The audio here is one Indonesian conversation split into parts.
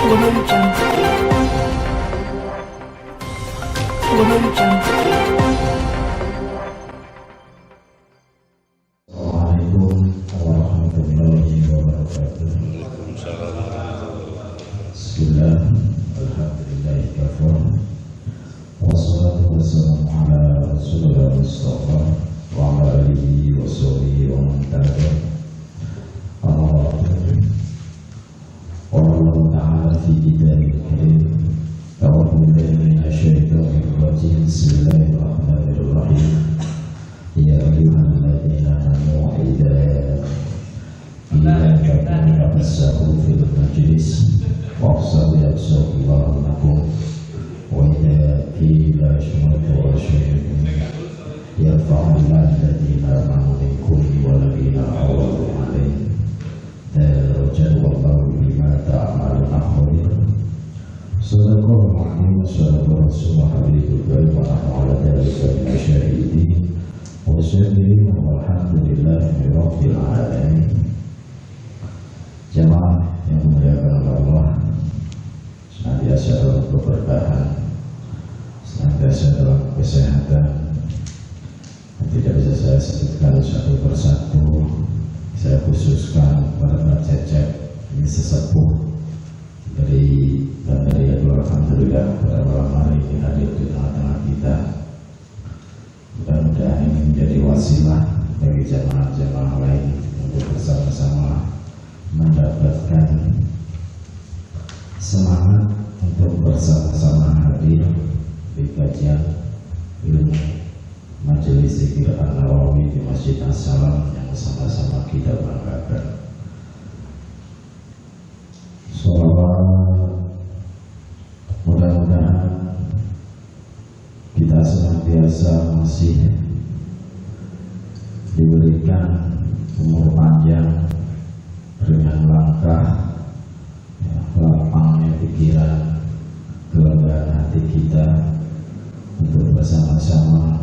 Assalamualaikum warahmatullahi wabarakatuh. Bismillah, alhamdulillah kafir. Wassalatu wassalamu ala rasulillah Mustafa wa ala alihi wa sahbihi wa man tabi'ahum. Allah Ta'ala fi kitabihil karim. A'udzu billahi minasyaitonir rajim. Bismillahirrahmanirrahim. Ya ayyuhalladzina amanu idza kuntum fil majlis fafsahu yafsahu lakum wa idza qila ishhadu fashhadu yarfa'u alladzina amanu minkum walladzina awadu 'alaihim darajat wallahu bima ta'maluna khabir. Sadaqallahu al-'azim. Sadaqallahu Rasulullah wa ala dzalika minasyahidin wassalamu walhamdulillahi rabbil alamin. Jamaah yang dimuliakan oleh Allah, senantiasa dalam keberkahan, senantiasa dalam kesehatan. Tidak bisa saya sebutkan satu persatu. Saya khususkan pada Pak Cecep, ini sesepuh dari Gandaria. Alhamdulillah pada malam hari ini hadir di tengah-tengah kita. Mudah-mudahan ini menjadi wasilah bagi jamaah-jamaah lain untuk bersama-sama mendapatkan semangat untuk bersama-sama hadir di kajian ilmu Majelis Zikir An-Nawawi di Masjid As-Salam yang sama-sama kita banggakan. Mudah-mudahan kita senantiasa masih diberikan umur panjang dengan langkah lapangnya pikiran, kelegaan hati kita untuk bersama-sama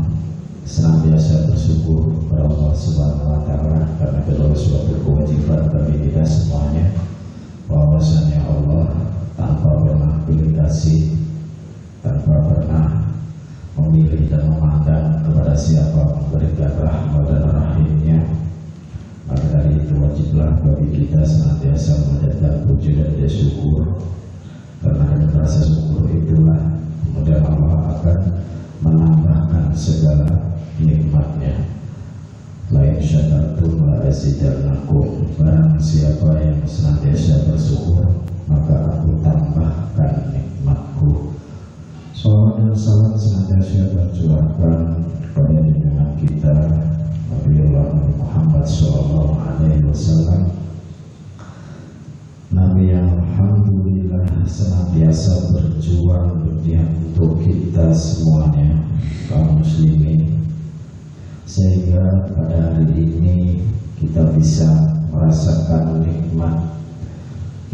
senantiasa bersyukur kepada Allah Subhanahu wa Ta'ala, karena adalah suatu kewajiban bagi kita semuanya, bahwasanya Allah tanpa pernah pilih kasih, tanpa pernah memilih dan memandang kepada siapa memberikan rahmat dan rahimnya. Maka dari itu wajiblah bagi kita senantiasa menjadikan puji dan syukur, karena dengan rasa syukur itulah kemudian Allah akan menambahkan segala nikmatnya. Lain syakartum la azidannakum. Barang siapa yang senantiasa bersyukur, maka aku tambahkan nikmatku. Salawat dan salam senantiasa tercurahkan kepada junjungan kita Nabi Muhammad Sallallahu Alaihi Wasallam, Nabi yang alhamdulillah senantiasa berjuang berdiam untuk kita semuanya kaum muslimin, sehingga pada hari ini kita bisa merasakan nikmat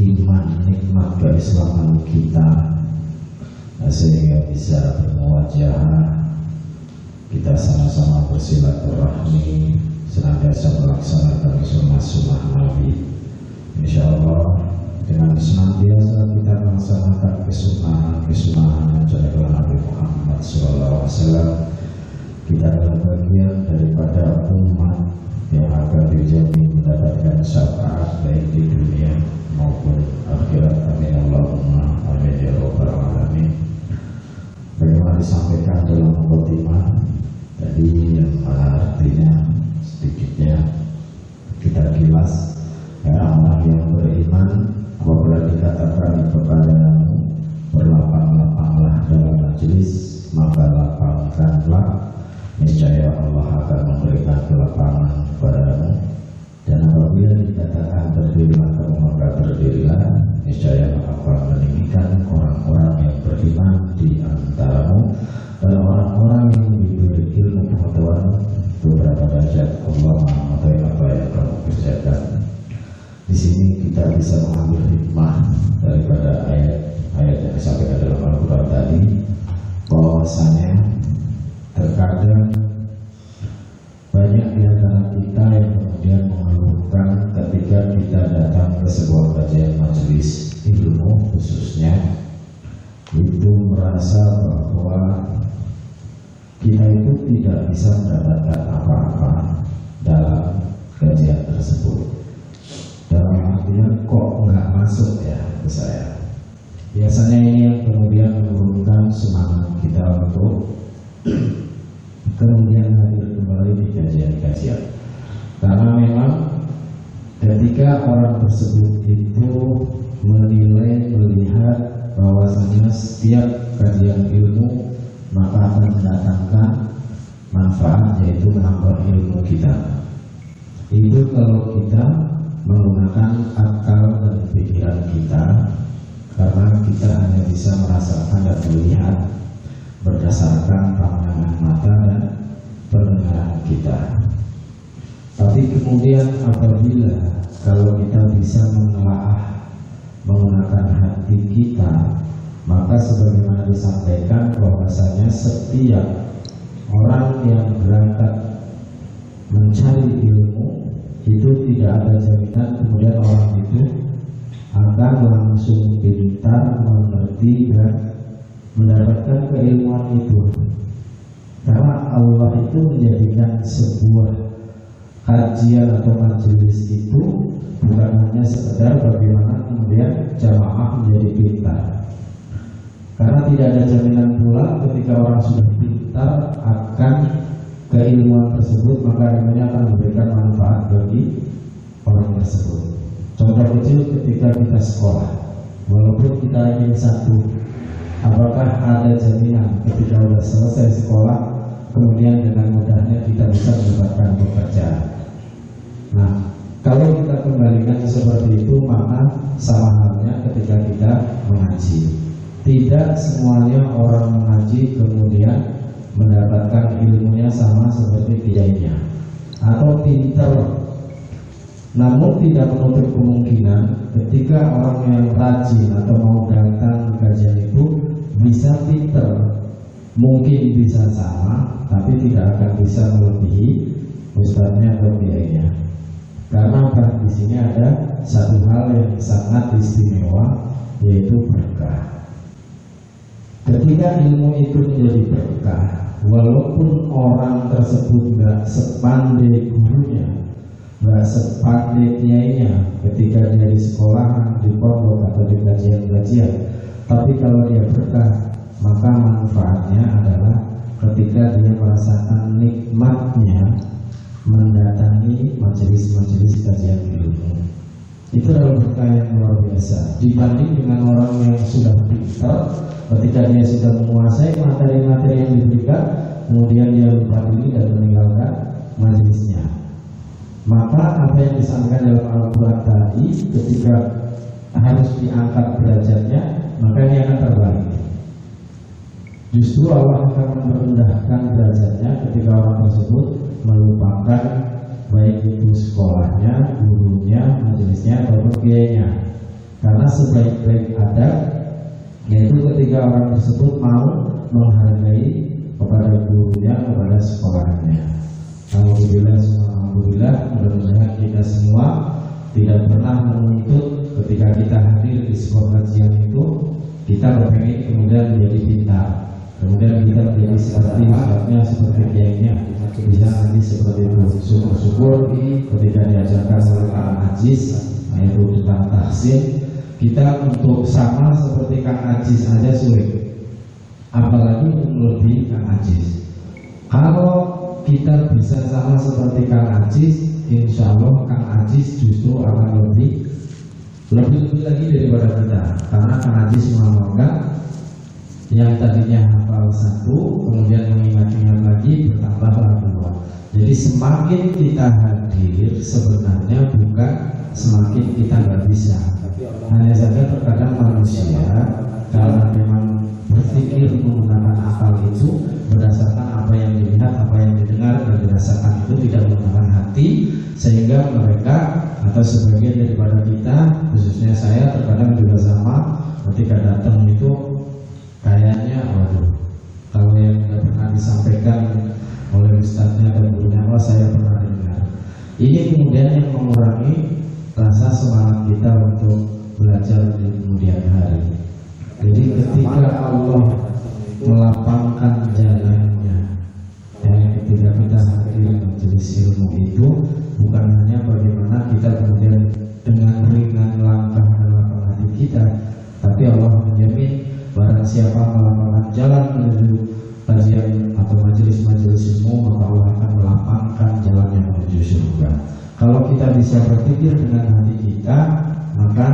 iman, nikmat keislaman kita, sehingga bisa bermuwajahah, kita sama-sama bersilaturahmi, senantiasa melaksanakan sunnah-sunnah Nabi. Insya Allah dengan senantiasa kita melaksanakan kesunahan ajaran Nabi Muhammad SAW, kita adalah bagian daripada umat yang akan dijamin mendapatkan syafaat baik di dunia maupun akhirat. Amin Allahumma amin ya rabbal alamin. Bagaimana disampaikan dalam mukadimah tadi, yang artinya sedikitnya kita kilas, orang yang beriman apabila dikatakan kepada berlapang-lapanglah dalam majelis, maka lapangkanlah, niscaya Allah akan memberikan kelapangan kepadamu. Dan apabila dikatakan berdirilah kamu, maka berdirilah, niscaya Allah akan meninggikan orang-orang yang beriman di antaramu dan orang-orang yang diberi ilmu pengetahuan beberapa derajat. Allah mengetahui apa yang kamu kerjakan. Di sini kita bisa mengambil hikmah daripada ayat-ayat yang disampaikan dalam Al-Quran tadi, bahwasanya terkadang banyak di antara kita yang kemudian mengeluhkan ketika kita datang ke sebuah kajian majelis ilmu, khusus merasa bahwa kita itu tidak bisa mendapatkan apa-apa dalam kajian tersebut. Dalam artian kok nggak masuk ya ke saya. Biasanya ini yang kemudian menurunkan semangat kita untuk kemudian hadir kembali di kajian-kajian. Karena memang ketika orang tersebut itu menilai, melihat bahwasanya setiap kajian ilmu maka akan mendatangkan manfaat, yaitu menambah ilmu kita. Itu kalau kita menggunakan akal dan pikiran kita, karena kita hanya bisa merasakan dan melihat berdasarkan pandangan mata dan pendengaran kita. Tapi kemudian apabila kalau kita bisa menelaah menggunakan hati kita, maka sebagaimana disampaikan bahwasanya setiap orang yang berangkat mencari ilmu itu tidak ada jaminan kemudian orang itu akan langsung pintar, mengerti dan mendapatkan keilmuan itu. Karena Allah itu menjadikan sebuah kajian atau majelis itu bukan hanya sekedar bagaimana kemudian jamaah menjadi pintar. Karena tidak ada jaminan pula ketika orang sudah pintar akan keilmuan tersebut, maka ilmunya akan memberikan manfaat bagi orang tersebut. Contoh kecil ketika kita sekolah, walaupun kita ingin satu, apakah ada jaminan ketika sudah selesai sekolah kemudian dengan mudahnya kita bisa mendapatkan pekerjaan? Nah, kalau kita kembalikan seperti itu, maka sama halnya ketika kita mengaji. Tidak semuanya orang mengaji kemudian mendapatkan ilmunya sama seperti kiainya atau pintar. Namun tidak menutup kemungkinan ketika orang yang rajin atau mau datang ke kajian itu bisa pintar, mungkin bisa sama, tapi tidak akan bisa melebihi ustadznya atau kiainya. Karena di sini ada satu hal yang sangat istimewa, yaitu berkah. Ketika ilmu itu menjadi berkah, walaupun orang tersebut nggak sepandai gurunya, nggak sepandai kiainya ketika dia di sekolahan, di pondok atau di kajian-kajian, tapi kalau dia berkah, maka manfaatnya adalah ketika dia merasakan nikmatnya mendatangi majelis-majelis kajian ilmu. Itu adalah berkah yang luar biasa dibanding dengan orang yang sudah pintar. Ketika dia sudah menguasai materi-materi yang diberikan, kemudian dia lupa diri dan meninggalkan majelisnya. Maka apa yang disampaikan dalam Al-Quran tadi, ketika harus diangkat derajatnya, maka ini akan terbalik. Justru Allah akan merendahkan derajatnya ketika orang tersebut melupakan baik itu sekolahnya, gurunya, majelisnya ataupun kiainya. Karena sebaik-baik adab yaitu ketika orang tersebut mau menghargai kepada gurunya, kepada sekolahnya. Alhamdulillah, mudah-mudahan kita semua tidak pernah menuntut ketika kita hadir di sebuah kajian itu kita berpengen kemudian menjadi pintar, kemudian kita menjadi seperti ustadznya, seperti kiainya, bisa nanti seperti itu. Syukur-syukur ketika diajarkan oleh Kang Ajis, yaitu tentang tahsin, kita untuk sama seperti Kang Ajis aja sulit, apalagi untuk melebihi Kang Ajis. Kalau kita bisa sama seperti Kang Ajis, insya Allah Kang Ajis justru akan lebih lagi daripada kita. Karena Kang Ajis mengamalkan yang tadinya hafal satu, kemudian mengingat-ingat lagi, bertambahlah dua. Jadi semakin kita hadir sebenarnya bukan semakin kita nggak bisa. Hanya saja terkadang manusia karena memang berpikir menggunakan akal itu berdasarkan apa yang dilihat, apa yang didengar dan dirasakan, itu tidak menggunakan hati, sehingga mereka atau sebagian daripada kita, khususnya saya, terkadang juga sama, ketika datang itu kayaknya waduh, kalau yang tidak pernah disampaikan oleh ustadznya dan gurunya, saya pernah dengar. Ini kemudian yang mengurangi rasa semangat kita untuk belajar di kemudian hari. Jadi ketika Allah melapangkan jalannya. Ketika kita hadir majelis ilmu itu bukan hanya bagaimana kita kemudian dengan ringan langkah melapangkan hati kita, tapi Allah menjamin barang siapa melapangkan jalan menuju kajian atau majelis-majelis ilmu, maka Allah akan melapangkan jalannya menuju surga. Kalau kita bisa berpikir dengan hati kita, maka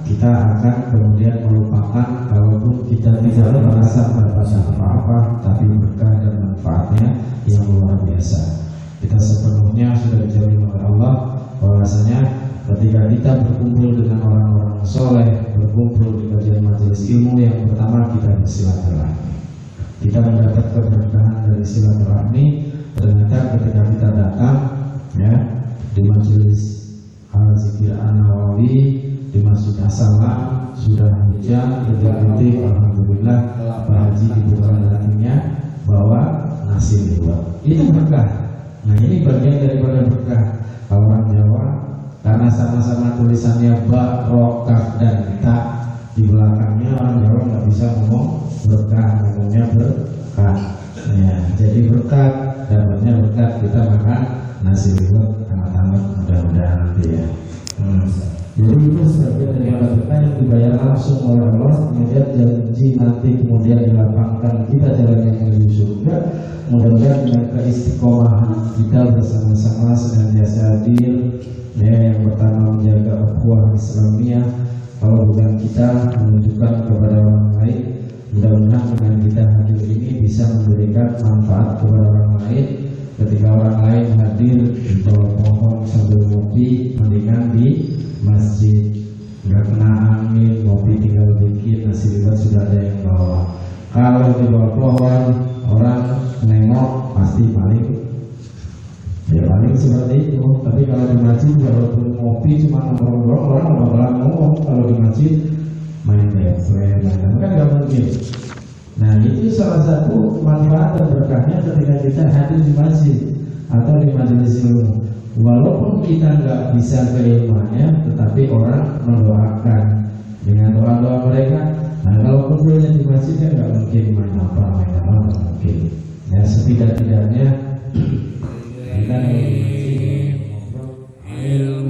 kita akan kemudian melupakan kalaupun kita tidak merasa mendapatkan apa-apa, tapi berkah dan manfaatnya yang luar biasa. Kita sepenuhnya sudah dijamin oleh Allah bahwasanya ketika kita berkumpul dengan orang-orang soleh, berkumpul di kajian majelis ilmu, yang pertama kita bersilaturahmi. Kita mendapat keberkahan dari silaturahmi. Ternyata ketika kita datang di majelis Al-Zikir An-Nawawi, di Masjid As-Salam, sudah hujan, detik-detik, alhamdulillah Pak Haji dibuka hatinya bawa nasi liwet. Itu berkah. Nah, ini bagian daripada berkah. Kalau orang Jawa, karena sama-sama tulisannya ba, ro, kaf, dan ta, di belakangnya orang Jawa nggak bisa ngomong berkah, ngomongnya berkah. Ya, jadi berkat, dapatnya berkat, kita makan nasi liwet hangat-hangat, mudah-mudahan nanti ya. Jadi itu sebagian dari berkah yang dibayar langsung oleh Allah, kemudian janji nanti kemudian dilapangkan kita jalannya menuju surga. Mudah-mudahan dengan keistiqomahan kita bersama-sama senantiasa hadir, yang pertama menjaga ukhuwah Islamiyah. Kalau bukan kita menunjukkan kepada orang lain, mudah-mudahan dengan kita hadir ini bisa memberikan manfaat kepada orang lain. Ketika orang lain hadir di bawah pohon sambil ngopi, mendingan di masjid, nggak kena angin, ngopi tinggal dikit, nasi liwet sudah ada yang bawa. Kalau di bawah pohon orang nengok pasti paling seperti itu. Tapi kalau di masjid walaupun ngopi cuma ngobrol, orang nggak bakal ngomong. Kalau di masjid main telepon, kan nggak mungkin. Nah, itu salah satu manfaat dan berkahnya ketika kita hadir di masjid atau di majelis ilmu. Walaupun kita nggak bisa keilmuannya, tetapi orang mendoakan dengan doa-doa mereka. Nah, kalau kumpulnya di masjid kan nggak mungkin main apa nggak mungkin. Ya, setidak-tidaknya kita ilmu.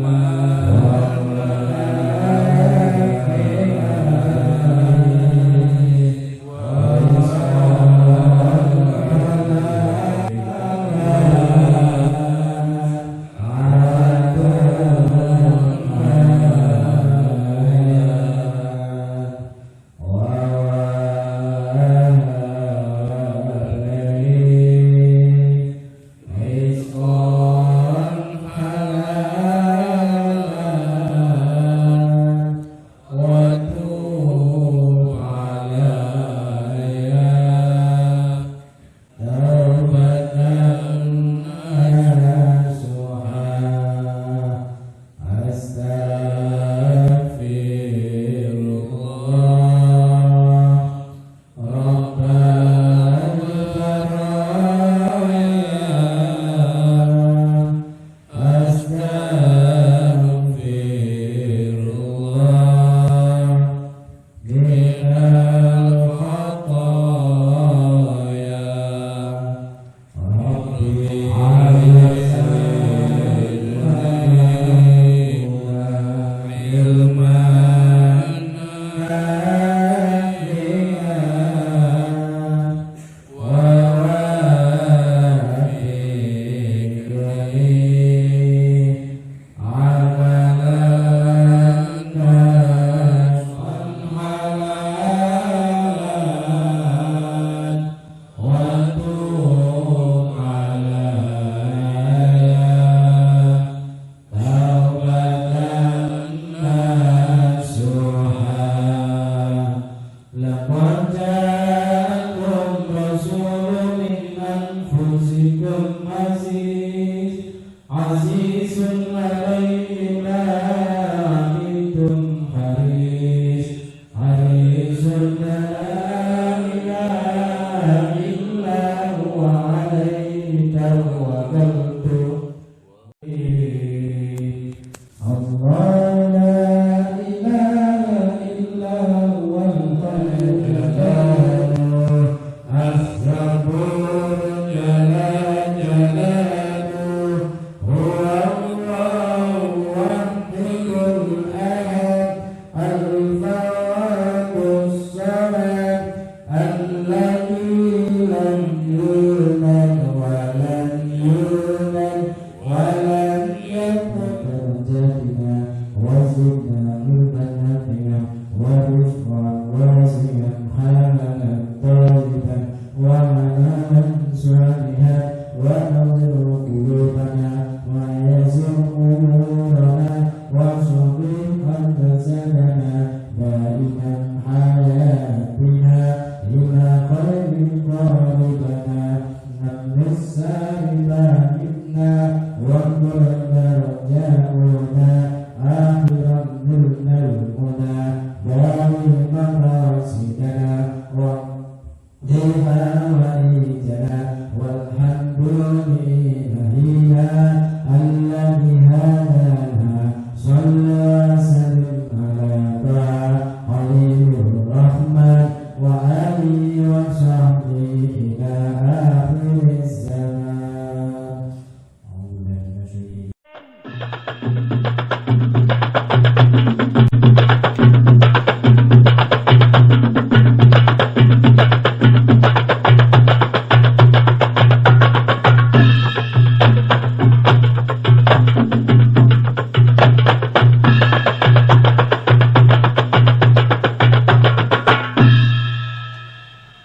Amin.